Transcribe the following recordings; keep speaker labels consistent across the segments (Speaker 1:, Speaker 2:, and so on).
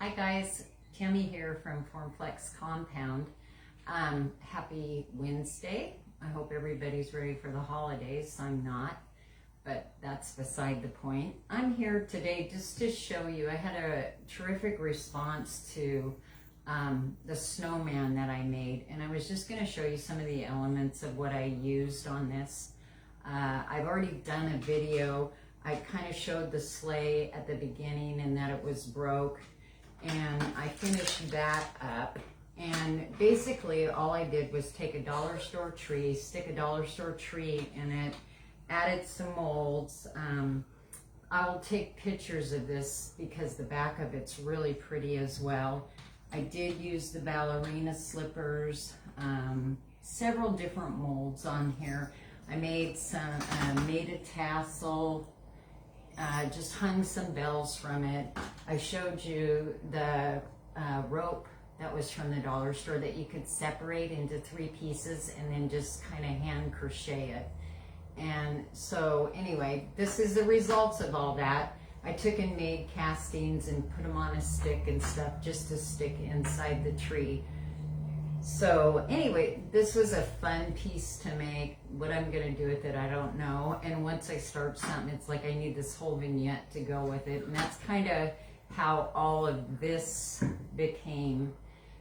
Speaker 1: Hi guys, Tammy here from Formflex Compound. Happy Wednesday. I hope everybody's ready for the holidays. I'm not, but that's beside the point. I'm here today just to show you, I had a terrific response to the snowman that I made, and I was just going to show you some of the elements of what I used on this. I've already done a video. I kind of showed the sleigh at the beginning and that it was broke, and I finished that up. And basically all I did was take a dollar store tree, stick a dollar store tree in it, added some molds. I'll take pictures of this because the back of it's really pretty as well. I did use the ballerina slippers, several different molds on here. I made some, made a tassel, just hung some bells from it. I showed you the rope that was from the dollar store that you could separate into 3 pieces and then just kind of hand crochet it. And so anyway, this is the results of all that. I took and made castings and put them on a stick and stuff just to stick inside the tree. So anyway, this was a fun piece to make. What I'm gonna do with it, I don't know. And once I start something, it's like I need this whole vignette to go with it. And that's kind of how all of this became.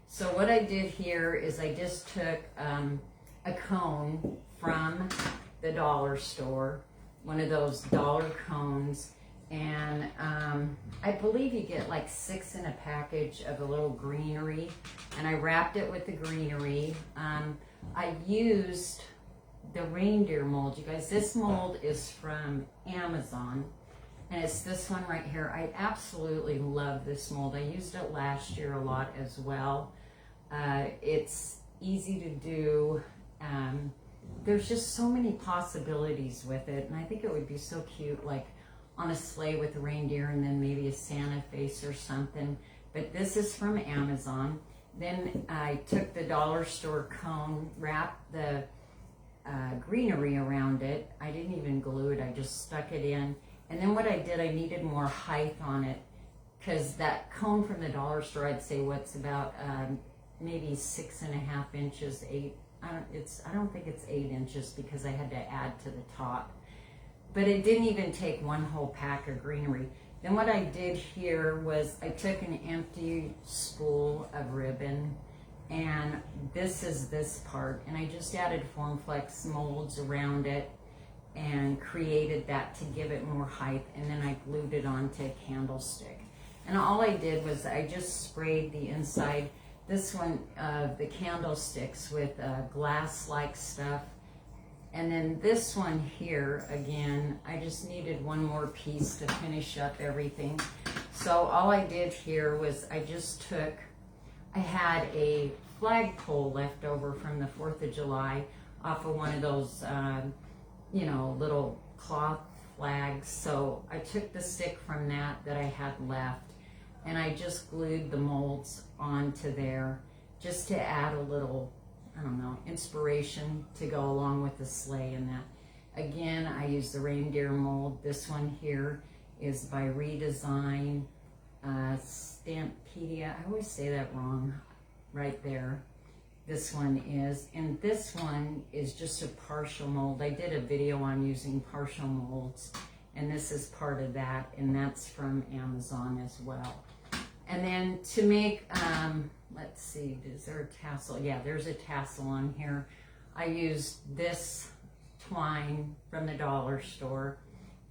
Speaker 1: So what I did here is I just took a cone from the dollar store, one of those dollar cones, and I believe you get like 6 in a package of a little greenery, and I wrapped it with the greenery. I used the reindeer mold. You guys, this mold is from Amazon, and it's this one right here. I absolutely love this mold. I used it last year a lot as well. It's easy to do. There's just so many possibilities with it, and I think it would be so cute, like on a sleigh with a reindeer and then maybe a Santa face or something. But this is from Amazon. Then I took the dollar store cone, wrapped the greenery around it. I didn't even glue it, I just stuck it in. And then what I did, I needed more height on it, because that cone from the dollar store, I'd say what's about maybe 6.5 inches, 8. I don't think it's 8 inches because I had to add to the top. But it didn't even take one whole pack of greenery. Then what I did here was I took an empty spool of ribbon, and this is this part, and I just added Formflex molds around it and created that to give it more height, and then I glued it onto a candlestick. And all I did was I just sprayed the inside, this one of the candlesticks, with glass-like stuff. And then this one here, again, I just needed one more piece to finish up everything. So all I did here was I just took, I had a flagpole left over from the 4th of July off of one of those, you know, little cloth flags. So I took the stick from that I had left, and I just glued the molds onto there just to add a little, I don't know, inspiration to go along with the sleigh and that. Again, I used the reindeer mold. This one here is by Redesign, Stampedia. I always say that wrong right there. This one is, and this one is just a partial mold. I did a video on using partial molds, and this is part of that, and that's from Amazon as well. And then to make, let's see, is there a tassel? Yeah, there's a tassel on here. I used this twine from the dollar store,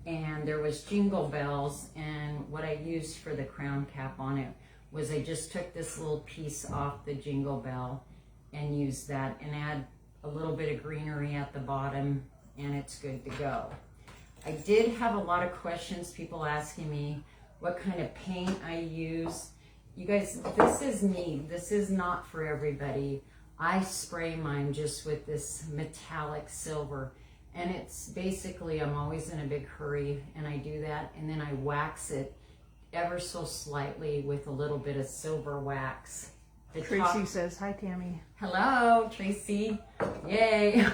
Speaker 1: and there was jingle bells, and what I used for the crown cap on it was I just took this little piece off the jingle bell and used that, and add a little bit of greenery at the bottom, and it's good to go. I did have a lot of questions, people asking me what kind of paint I use. You guys, this is me. This is not for everybody. I spray mine just with this metallic silver, and it's basically, I'm always in a big hurry, and I do that, and then I wax it ever so slightly with a little bit of silver wax.
Speaker 2: Tracy says, hi, Tammy.
Speaker 1: Hello, Tracy. Yay.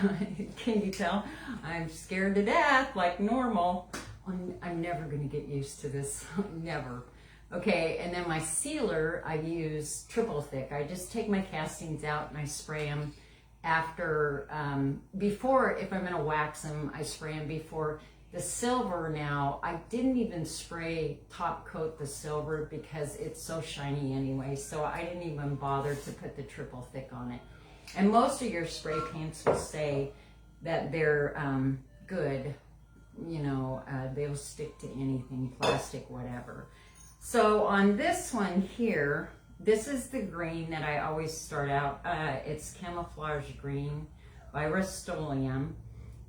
Speaker 1: Can you tell? I'm scared to death, like normal. I'm never going to get used to this. Never. Okay, and then my sealer, I use triple thick. I just take my castings out and I spray them after, before, if I'm gonna wax them, I spray them before. The silver now, I didn't even spray top coat the silver because it's so shiny anyway, so I didn't even bother to put the triple thick on it. And most of your spray paints will say that they're good, you know, they'll stick to anything, plastic, whatever. So on this one here, this is the green that I always start out. It's Camouflage Green by Rust-Oleum.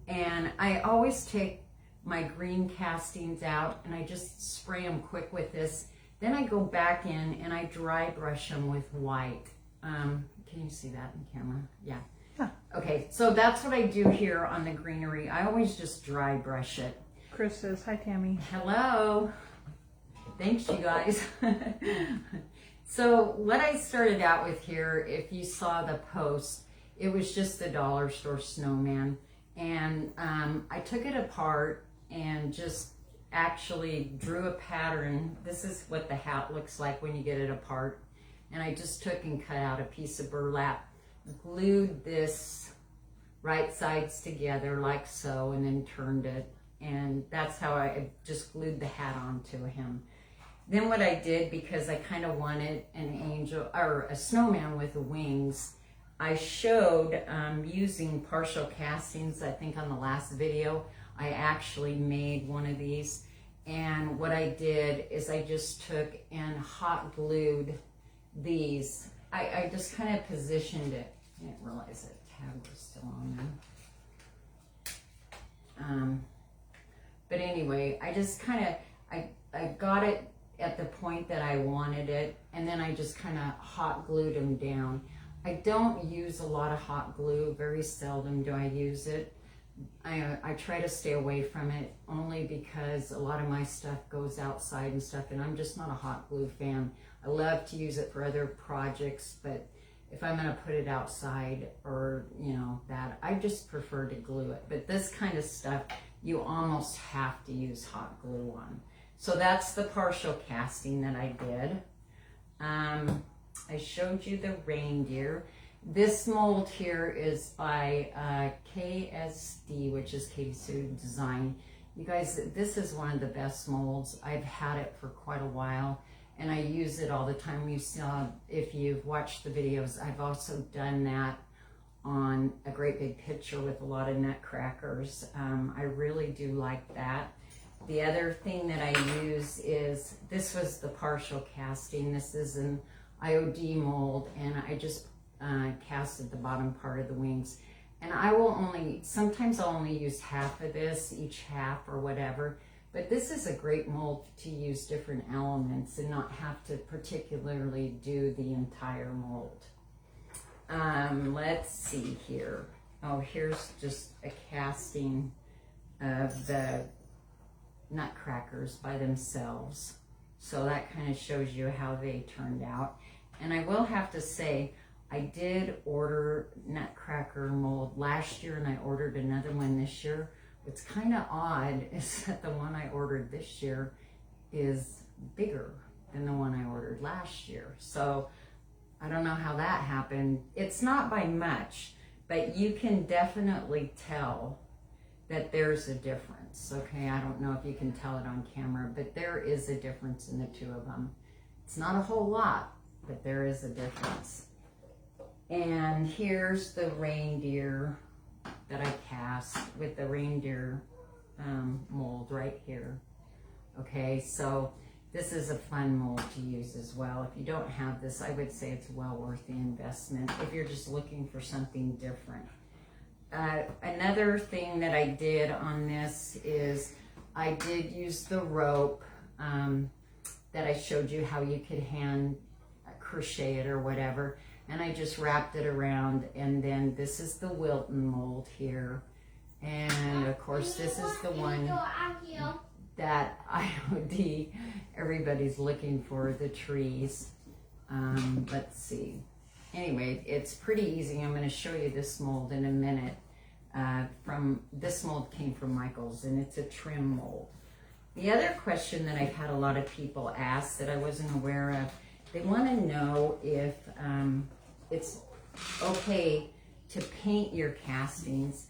Speaker 1: And I always take my green castings out and I just spray them quick with this. Then I go back in and I dry brush them with white. Can you see that in camera? Yeah. Okay, so that's what I do here on the greenery. I always just dry brush it.
Speaker 2: Chris says, hi, Tammy.
Speaker 1: Hello. Thanks, you guys. So what I started out with here, if you saw the post, it was just the dollar store snowman. And I took it apart and just actually drew a pattern. This is what the hat looks like when you get it apart. And I just took and cut out a piece of burlap, glued this right sides together like so, and then turned it. And that's how I just glued the hat onto him. Then what I did, because I kind of wanted an angel or a snowman with wings, I showed using partial castings. I think on the last video, I actually made one of these. And what I did is I just took and hot glued these. I just kind of positioned it. I didn't realize that tag was still on there. But anyway, I just kind of, I got it at the point that I wanted it, and then I just kind of hot glued them down. I don't use a lot of hot glue. Very seldom do I use it. I try to stay away from it only because a lot of my stuff goes outside and stuff, and I'm just not a hot glue fan. I love to use it for other projects, but if I'm going to put it outside or, you know, that, I just prefer to glue it. But this kind of stuff, you almost have to use hot glue on. So that's the partial casting that I did. I showed you the reindeer. This mold here is by KSD, which is Katie Sue Design. You guys, this is one of the best molds. I've had it for quite a while, and I use it all the time. You saw, if you've watched the videos, I've also done that on a great big picture with a lot of nutcrackers. I really do like that. The other thing that I use is, this was the partial casting. This is an IOD mold, and I just casted the bottom part of the wings. And I will only, sometimes I'll only use half of this, each half or whatever. But this is a great mold to use different elements and not have to particularly do the entire mold. Let's see here. Oh, here's just a casting of the nutcrackers by themselves. So that kind of shows you how they turned out. And I will have to say, I did order nutcracker mold last year and I ordered another one this year. What's kind of odd is that the one I ordered this year is bigger than the one I ordered last year. So I don't know how that happened. It's not by much, but you can definitely tell that there's a difference. Okay, I don't know if you can tell it on camera, but there is a difference in the two of them. It's not a whole lot, but there is a difference. And here's the reindeer that I cast with the reindeer mold right here. Okay, so this is a fun mold to use as well. If you don't have this, I would say it's well worth the investment if you're just looking for something different. Another thing that I did on this is I did use the rope that I showed you how you could hand crochet it or whatever, and I just wrapped it around. And then this is the Wilton mold here, and of course this is the one that IOD everybody's looking for, the trees. Let's see. Anyway, it's pretty easy. I'm going to show you this mold in a minute. This mold came from Michael's, and it's a trim mold. The other question that I've had a lot of people ask that I wasn't aware of, they want to know if it's okay to paint your castings.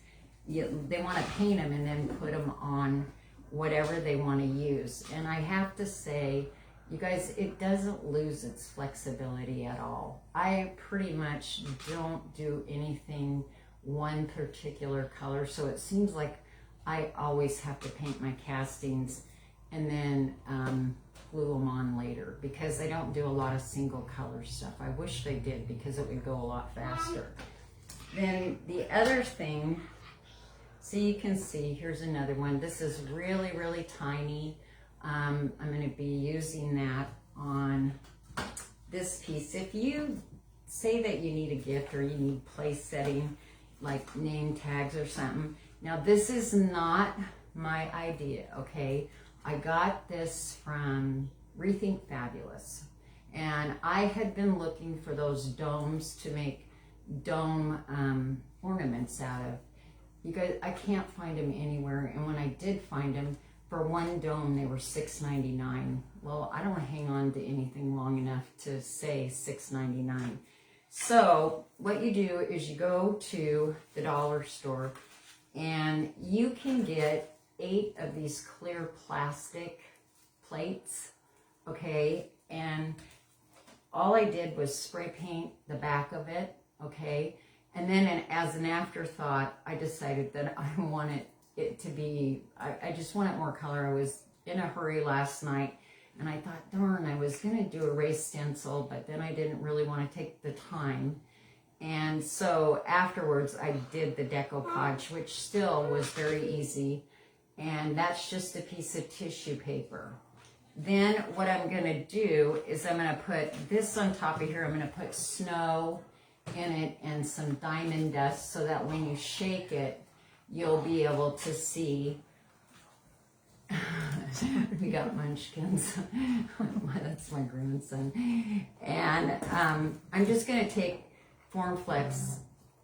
Speaker 1: They want to paint them and then put them on whatever they want to use. And I have to say, you guys, it doesn't lose its flexibility at all. I pretty much don't do anything one particular color, so it seems like I always have to paint my castings and then glue them on later, because I don't do a lot of single color stuff. I wish they did, because it would go a lot faster. Then the other thing, so you can see, here's another one. This is really, really tiny. I'm going to be using that on this piece. If you say that you need a gift or you need place setting, like name tags or something. Now this is not my idea, okay? I got this from Rethink Fabulous, and I had been looking for those domes to make dome ornaments out of. You guys, I can't find them anywhere, and when I did find them, for one dome they were $6.99. Well, I don't hang on to anything long enough to say $6.99. So what you do is you go to the dollar store and you can get 8 of these clear plastic plates, okay? And all I did was spray paint the back of it, okay? And then as an afterthought, I decided that I wanted it to be, I just wanted more color. I was in a hurry last night, and I thought, darn, I was going to do a raised stencil, but then I didn't really want to take the time. And so afterwards, I did the decoupage, which still was very easy. And that's just a piece of tissue paper. Then what I'm going to do is I'm going to put this on top of here. I'm going to put snow in it and some diamond dust, so that when you shake it, you'll be able to see. We got munchkins. That's my grandson. And I'm just going to take Formflex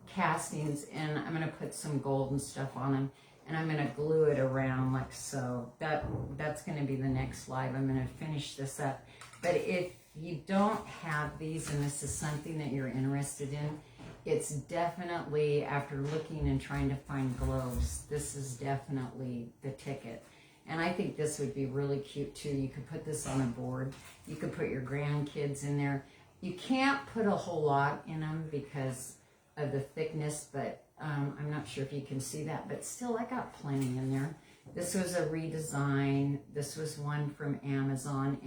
Speaker 1: castings, and I'm going to put some gold and stuff on them, and I'm going to glue it around like so. That's going to be the next slide. I'm going to finish this up. But if you don't have these, and this is something that you're interested in, it's definitely, after looking and trying to find gloves, this is definitely the ticket. And I think this would be really cute too. You could put this on a board. You could put your grandkids in there. You can't put a whole lot in them because of the thickness, but I'm not sure if you can see that, but still I got plenty in there. This was a redesign. This was one from Amazon,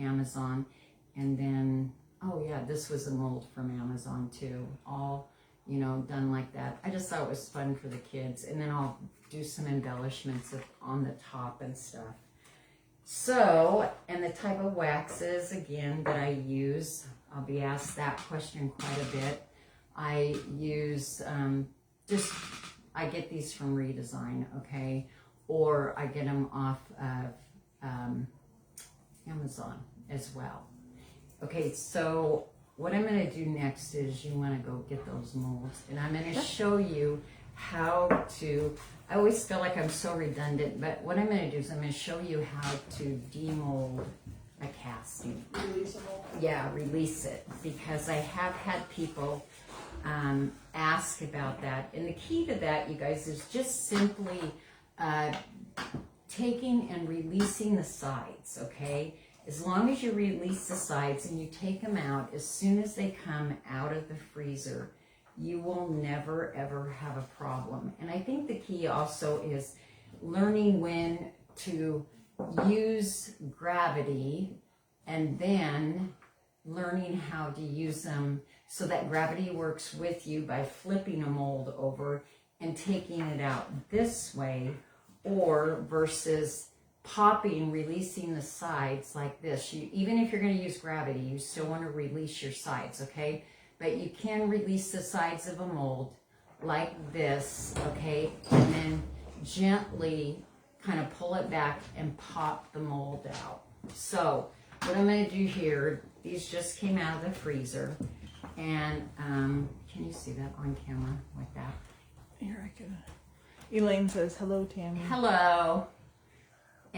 Speaker 1: and then, oh yeah, this was a mold from Amazon too. All, you know, done like that. I just thought it was fun for the kids. And then I'll do some embellishments on the top and stuff. So, and the type of waxes, again, that I use, I'll be asked that question quite a bit. I use, I get these from Redesign, okay? Or I get them off of Amazon as well. Okay, so what I'm going to do next is you want to go get those molds, and I'm going to show you how to, I always feel like I'm so redundant, but what I'm going to do is I'm going to show you how to demold a casting.
Speaker 2: Releasable.
Speaker 1: Yeah, release it, because I have had people ask about that. And the key to that, you guys, is just simply taking and releasing the sides, okay? As long as you release the sides and you take them out, as soon as they come out of the freezer, you will never, ever have a problem. And I think the key also is learning when to use gravity, and then learning how to use them so that gravity works with you by flipping a mold over and taking it out this way, or versus popping, releasing the sides like this. Even if you're going to use gravity, you still want to release your sides, okay? But you can release the sides of a mold like this, okay? And then gently kind of pull it back and pop the mold out. So what I'm going to do here, these just came out of the freezer. And can you see that on camera like that?
Speaker 2: Here, I can. Elaine says, hello, Tammy.
Speaker 1: Hello.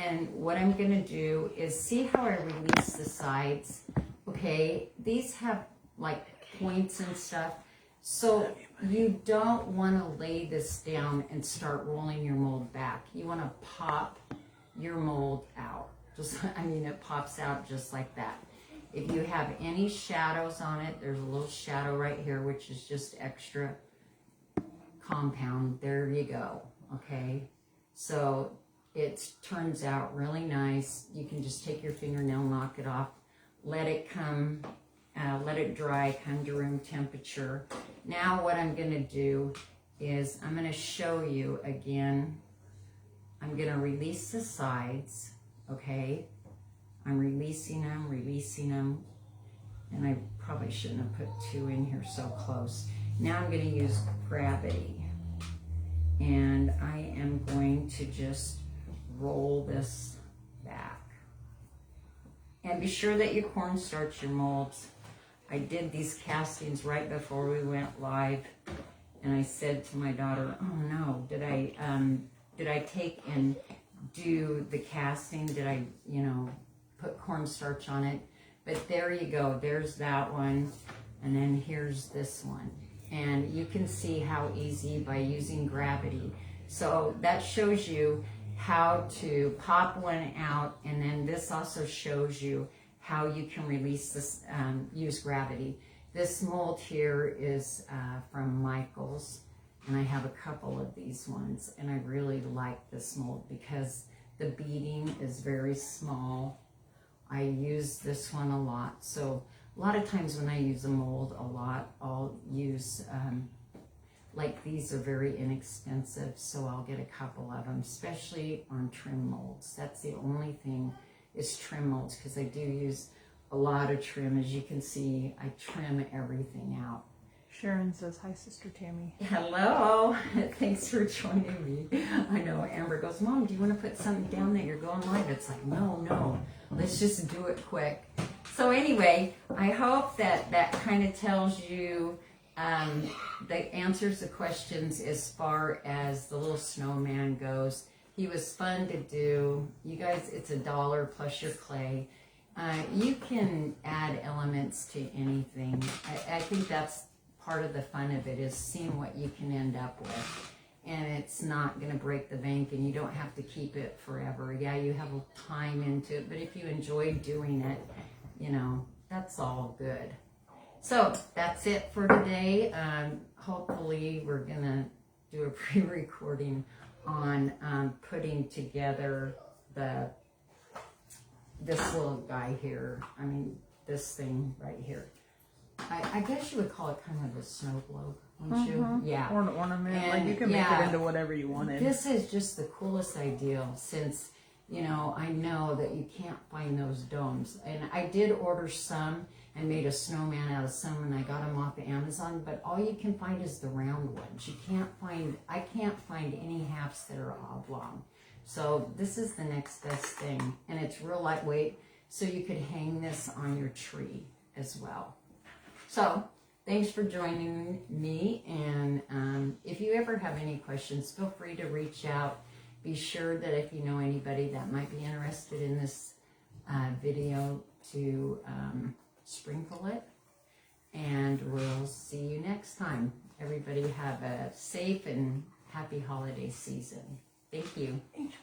Speaker 1: And what I'm going to do is see how I release the sides. Okay, these have like points and stuff. So you don't want to lay this down and start rolling your mold back. You want to pop your mold out. It pops out just like that. If you have any shadows on it, there's a little shadow right here, which is just extra compound. There you go. Okay, so it turns out really nice. You can just take your fingernail, knock it off, let it dry, come to room temperature. Now what I'm going to do is I'm going to show you again. I'm going to release the sides, okay? I'm releasing them, and I probably shouldn't have put 2 in here so close. Now I'm going to use gravity, and I am going to just roll this back. And be sure that you cornstarch your molds. I did these castings right before we went live, and I said to my daughter, "Oh no, did I take and do the casting? Did I, put cornstarch on it?" But there you go. There's that one, and then here's this one, and you can see how easy by using gravity. So that shows you how to pop one out, and then this also shows you how you can release this, use gravity. This mold here is from Michael's, and I have a couple of these ones, and I really like this mold because the beading is very small. I use this one a lot, so a lot of times when I use a mold a lot, I'll use, like these are very inexpensive, so I'll get a couple of them, especially on trim molds. That's the only thing is trim molds, because I do use a lot of trim. As you can see, I trim everything out.
Speaker 2: Sharon says, "Hi, Sister Tammy."
Speaker 1: Hello. Thanks for joining me. I know Amber goes, "Mom, do you want to put something down that you're going live?" It's like, no. Let's just do it quick. So anyway, I hope that kind of tells you that answers the questions as far as the little snowman goes. He was fun to do. You guys, it's $1 plus your clay. You can add elements to anything. I think that's part of the fun of it, is seeing what you can end up with. And it's not going to break the bank, and you don't have to keep it forever. Yeah, you have time into it, but if you enjoy doing it, that's all good. So that's it for today. Hopefully we're going to do a pre-recording on putting together this little guy here. This thing right here. I guess you would call it kind of a snow globe, wouldn't you? Yeah.
Speaker 2: Or an ornament.
Speaker 1: And,
Speaker 2: you can make it into whatever you wanted.
Speaker 1: This is just the coolest idea, since, I know that you can't find those domes. And I did order some and made a snowman out of some, and I got them off of Amazon, but all you can find is the round ones. I can't find any halves that are oblong. So this is the next best thing, and it's real lightweight, so you could hang this on your tree as well. So thanks for joining me, and if you ever have any questions, feel free to reach out. Be sure that if you know anybody that might be interested in this video, to sprinkle it, and we'll see you next time. Everybody have a safe and happy holiday season. Thank you.
Speaker 2: Angel.